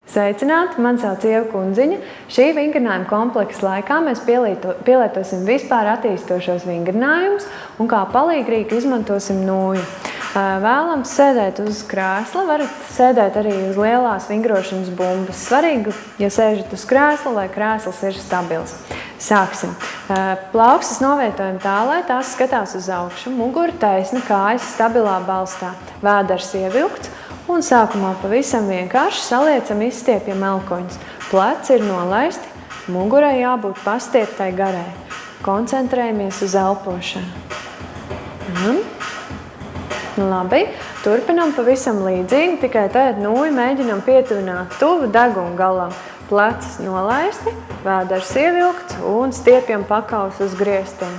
Sveicināti, man sauc Ieva Kundziņa. Šī vingrinājuma kompleksa laikā mēs pielietosim vispār attīstošos vingrinājumus un kā palīgrīku izmantosim nūju. Vēlams sēdēt uz krēsla, varat sēdēt arī uz lielās vingrošanas bumbas. Svarīgi, ja sēžat uz krēsla, lai krēsls ir stabils. Sāksim. Plaukstas novietojam tā, lai tās skatās uz augšu, mugura taisna, kājas stabilā balstā, vēders ievilkts un sākumā pavisam vienkārši saliecam izstiepjam elkoņus. Pleci ir nolaisti, mugurai jābūt pastieptai garai. Koncentrējamies uz elpošanu. Labi, turpinam pavisam līdzīgi, tikai tagad nūju mēģinam pietuvināt tuvu deguna galam. Plecis nolaisti, vēders ievilkts un stiepjam pakaus uz griestiem.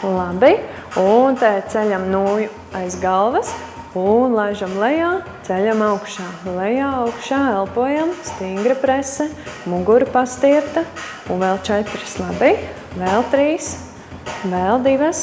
Labi, un te ceļam nūju aiz galvas un laižam lejā, ceļam augšā. Lejā, augšā, elpojam, stingra prese, mugura pastiepta un vēl 4. Labi, vēl 3, vēl 2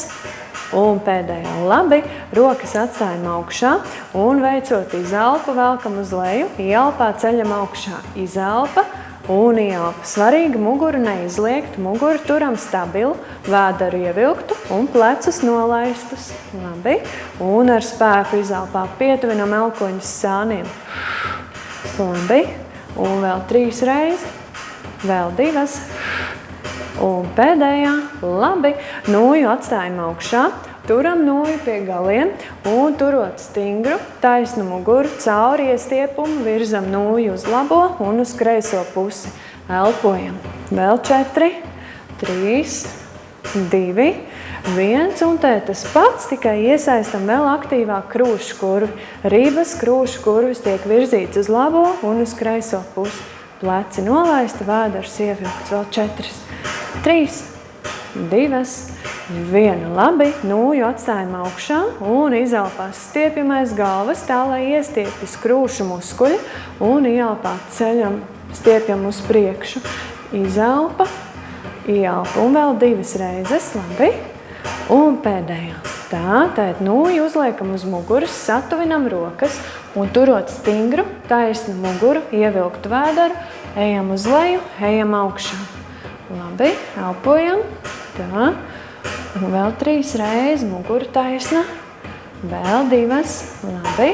un pēdējā. Labi, rokas atstājam augšā un veicot izelpu velkam uz leju, ielpā ceļam augšā. Izelpa un ielpa. Svarīgi muguru neizliegt, muguru turam stabilu, vēderu ievilktu un plecus nolaistus. Labi, un ar spēku izelpā pietuvinam elkoņus sāniem. Labi, un vēl 3 reizi, vēl 2. Un pēdējā, labi, nūju atstājam augšā, turam nūju pie galiem un turot stingru, taisnu muguru, cauri iestiepumu, virzam nūju uz labo un uz kreiso pusi. Elpojam. Vēl 4, 3, 2, 1 un te tas pats, tikai iesaistam vēl aktīvāk krūšu kurvi. Ribas krūšu kurvis tiek virzīts uz labo un uz kreiso pusi. Pleci nolaisti, vēders ievilkts. Vēl 4, 3, 2, 1. Labi, nūju atstājam augšā un izelpās stiepjam aiz galvas, tā lai iestiepjas krūšu muskuļi un ielpā ceļam, stiepjam uz priekšu. Izelpa, ielpa un vēl 2 reizes. Labi, un pēdējā. Tā, tad nūju uzliekam uz muguras, satuvinam rokas un turot stingru, taisnu muguru, ievilktu vēderu, ejam uz leju, ejam augšā. Labi, elpojam. Tā. Un vēl 3 reizes, mugura taisna. Vēl 2. Labi.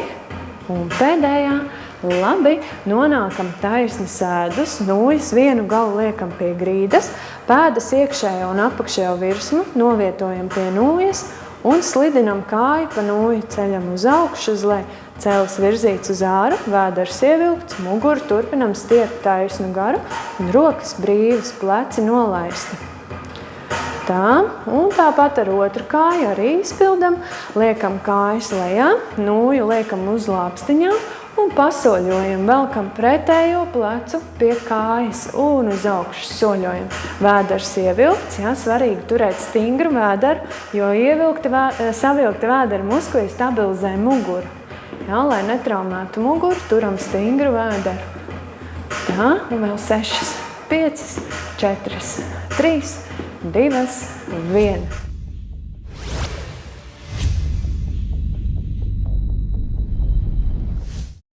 Un pēdējā. Labi. Nonākam taisni sēdus. Nūjas vienu galu liekam pie grīdas. Pēdas iekšējo un apakšējo virsmu novietojam pie nūjas un slidinam kāju pa nūju, ceļam uz augšu, uz leju. Cēlis virzīts uz āru, vēders ievilkts, muguru turpinam stiept taisnu garu un rokas brīvas, pleci nolaisti. Tā, un tāpat ar otru kāju arī izpildam, liekam kājas lejā, nūju liekam uz lāpstiņām un pasoļojam, velkam pretējo plecu pie kājas un uz augšu soļojam. Vēders ievilkts, jā, svarīgi turēt stingru vēderu, jo savilkti vēdera muskuļi stabilizē muguru. Jā, lai netraumētu muguru, turam stingru vēderu. Tā, un vēl 6, 5, 4, 3, 2, 1.